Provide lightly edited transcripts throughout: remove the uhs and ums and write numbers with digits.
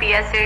PSA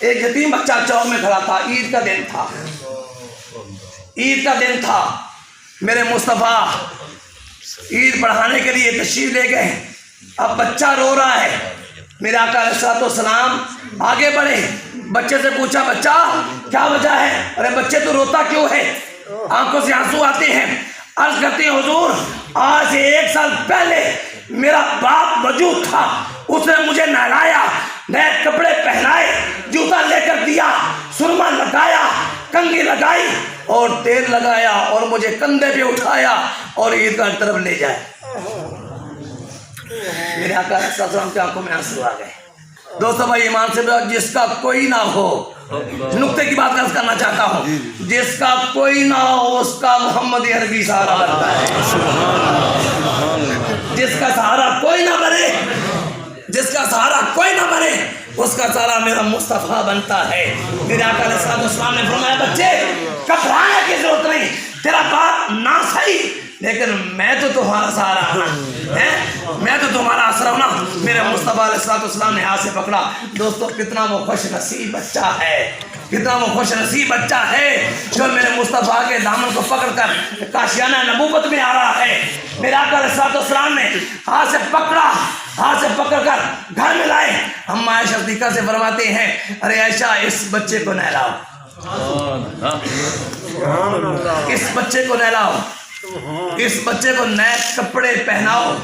ایک یتیم بچہ چوک میں کھڑا تھا، عید کا دن تھا، عید کا دن تھا، میرے مصطفیٰ عید پڑھانے کے لیے تشریف لے گئے، اب بچہ رو رہا ہے، میرے آقا علیہ السلام آگے بڑھے، بچے سے پوچھا بچہ کیا وجہ ہے؟ ارے بچے تو روتا کیوں ہے؟ آنکھوں سے آنسو آتے ہیں، عرض کرتے ہیں حضور آج سے 1 سال پہلے میرا باپ موجود تھا، اس نے مجھے نہلایا، نئے کپڑے پہنائے، جوتا لے کر دیا، سرما لگایا، کنگھی لگائی اور تیل لگایا اور مجھے کندھے پہ اٹھایا اور عیدگاہ کی طرف لے جائے۔ میرے آقا علیہ السلام کی آنکھوں میں آنسو آ گئے۔ دوستو بھائی ایمان سے جس کا کوئی نہ ہو، نقطے کی بات عرض کرنا چاہتا ہوں، جس کا کوئی نہ ہو اس کا محمد عربی سہارا بنتا ہے، جس کا سہارا کوئی نہ بنے، جس کا سہارا کوئی نہ بنے اس کا سہارا میرا مصطفیٰ بنتا ہے۔ میرے آقا علیہ السلام نے فرمایا بچے گھبرانے کی ضرورت نہیں، تیرا باپ نہ صحیح لیکن میں تو تمہارا سہارا ہوں، میں تو تمہارا آسرا ہوں نا۔ میرے مصطفیٰ علیہ السلام نے ہاتھ سے پکڑا۔ دوستو کتنا وہ خوش نصیب بچہ ہے، کتنا وہ خوش نصیب بچہ ہے جو میرے مصطفیٰ کے دامن کو پکڑ کر کاشیانہ نبوت میں آ رہا ہے۔ میرے آقا علیہ السلام نے ہاتھ سے پکڑا، ہاتھ سے پکڑ کر گھر میں لائے۔ ہم عائشہ صدیقہ سے فرماتے ہیں ارے عائشہ اس بچے کو نہلاؤ، اس بچے کو نہلاؤ، اس بچے کو نئے کپڑے پہناؤ،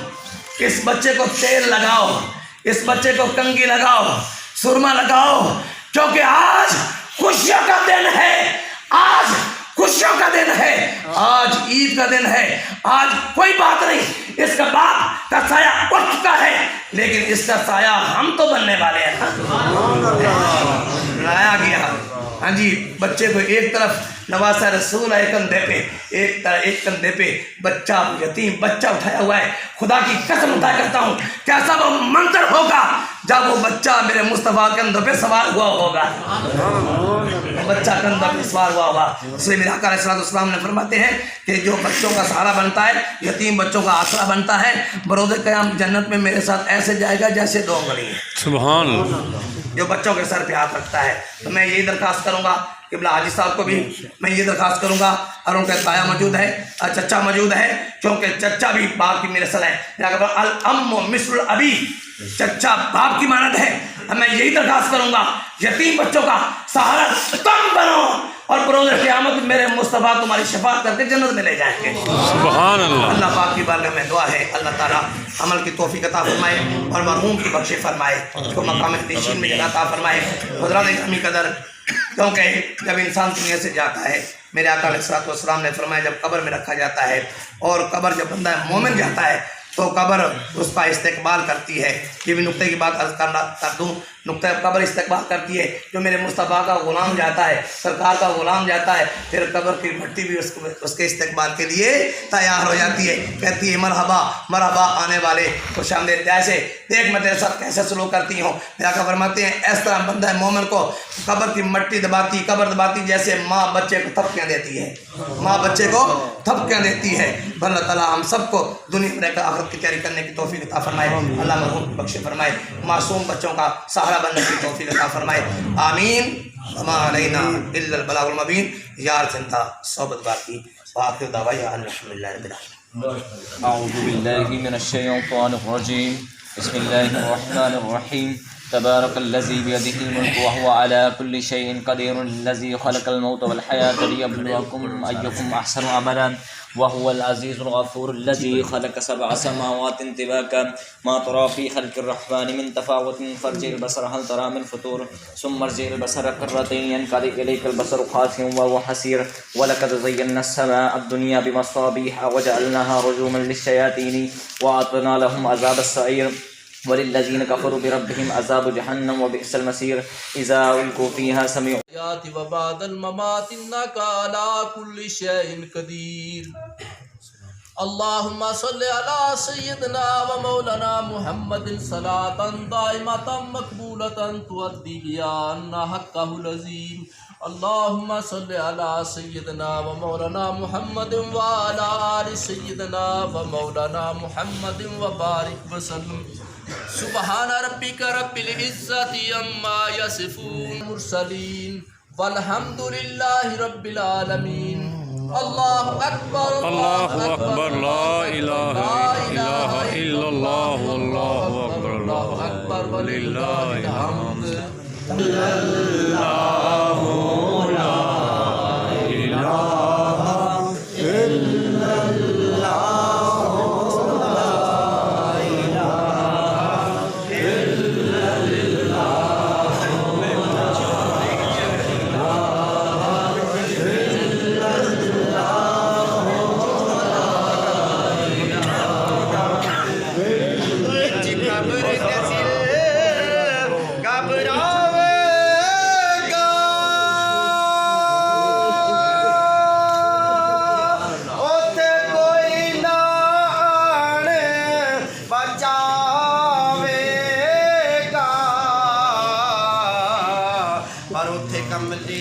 اس بچے کو تیل لگاؤ، اس بچے کو کنگھی لگاؤ، سرما لگاؤ، کیونکہ آج خوشیوں کا دن ہے، آج خوشیوں کا دن ہے، آج عید کا دن ہے۔ آج کوئی بات نہیں، اس کا باپ کا سایہ اٹھ چکا ہے لیکن اس کا سایہ ہم تو بننے والے ہیں۔ لایا گیا، ہاں جی، بچے کو ایک طرف نواسہ رسول ہے کندھے پہ، ایک کندھے پہ بچہ، یتیم بچہ اٹھایا ہوا ہے۔ خدا کی قسم اٹھا کرتا ہوں کیسا وہ منظر ہوگا جب وہ بچہ میرے مصطفیٰ کے کندھوں پہ سوار ہوا ہوگا، بچہ کندھوں پہ سوار ہوا ہوگا۔ اس لیے میرے آقا علیہ السلام نے فرماتے ہیں کہ جو بچوں کا سہارا بنتا ہے، یتیم بچوں کا آسرا بنتا ہے، بروز قیام جنت میں میرے ساتھ ایسے جائے گا جیسے 2 انگلی ہیں۔ سبحان اللہ۔ جو بچوں کے سر پہ ہاتھ رکھتا ہے، تو میں یہی درخواست کروں گا قبلہ حاجی صاحب کو بھی میں یہ درخواست کروں گا، اور ان کا تایا موجود ہے، چچا موجود ہے، کیونکہ چچا بھی باپ کی مثل ہے، الام مثل الابی، چچا باپ کی مانند ہے۔ میں یہی درخواست کروں گا یتیم بچوں کا سہارا تم بنو اور بروز قیامت میرے مصطفیٰ تمہاری شفاعت کر کے جنت میں لے جائیں گے۔ سبحان اللہ۔ اللہ پاک کی بارگاہ میں دعا ہے اللہ تعالیٰ عمل کی توفیق عطا فرمائے اور مرحوم کی بخش فرمائے، اس کو مقام نشین میں جگہ عطا فرمائے۔ حضرات گرامی قدر، کیونکہ جب انسان دنیا سے جاتا ہے، میرے آقا علیہ السلام نے فرمایا جب قبر میں رکھا جاتا ہے اور قبر جب بندہ مومن جاتا ہے تو قبر اس کا استقبال کرتی ہے۔ یہ بھی نقطے کی بات عرض کر دوں، نقطہ قبر استقبال کرتی ہے۔ جو میرے مصطفیٰ کا غلام جاتا ہے، سرکار کا غلام جاتا ہے، پھر قبر کی مٹی بھی اس کے استقبال کے لیے تیار ہو جاتی ہے، کہتی ہے مرحبا مرحبا آنے والے، خوش آمدید، جیسے دیکھ میں تیرے ساتھ کیسے سلوک کرتی ہوں۔ میرا آقا فرماتے ہیں اس طرح بندہ مومن کو قبر کی مٹی دباتی، قبر دباتی جیسے ماں بچے کو تھپکیاں دیتی ہے، ماں بچے کو تھپکیاں دیتی ہے۔ اللہ تعالیٰ ہم سب کو دنیا میں کا آخرت کی تیاری کرنے کی توفیق عطا فرمائے، اللہ مرحوم کی بخش فرمائے، معصوم بچوں کا سہارا بننے کی توفیق عطا فرمائے، آمین۔ وما علینا الا البلاغ المبین۔ یار زندہ صحبت باقی، وآخر دعوانا ان الحمدللہ رب العالمین۔ اعوذ باللہ من الشیطان الرجیم، بسم اللہ الرحمن الرحیم، تبارک الذی بیدہ الملک وهو على كل شیء قدیر، الذی خلق الموت والحیاة لیبلوکم ایکم احسن عملا، وهو العزیز الغفور، الذی خلق 7 سماوات طباقا، ما ترى في خلق الرحمن من تفاوت، فارجع البصر هل ترى من فطور، ثم ارجع البصر كرتين ينقلب إليك البصر خاسئا وهو حسير، ولقد زينا السماء الدنيا بمصابيح وجعلناها رجوما للشياطين وأعتدنا لهم عذاب السعير، وللذين كفروا بربهم عذاب جهنم وبئس المصير، إذا ألقوا فيها سمعوا الحياة وبعد الممات إنك على كل شيء قدير. اللهم صل على سيدنا ومولانا محمد صلاة دائمة مقبولة تؤدي بها عنا حقه العظيم. اللهم صل على سيدنا ومولانا محمد وعلى آل سيدنا ومولانا محمد وبارك وسلم. سبحان ربك رب العزة عما يصفون المرسلين والحمد لله رب العالمين الله أكبر الله أكبر لا إله إلا الله والله أكبر الله أكبر ولله الحمد ਪਰ ਉੱਥੇ ਕਮਲੀ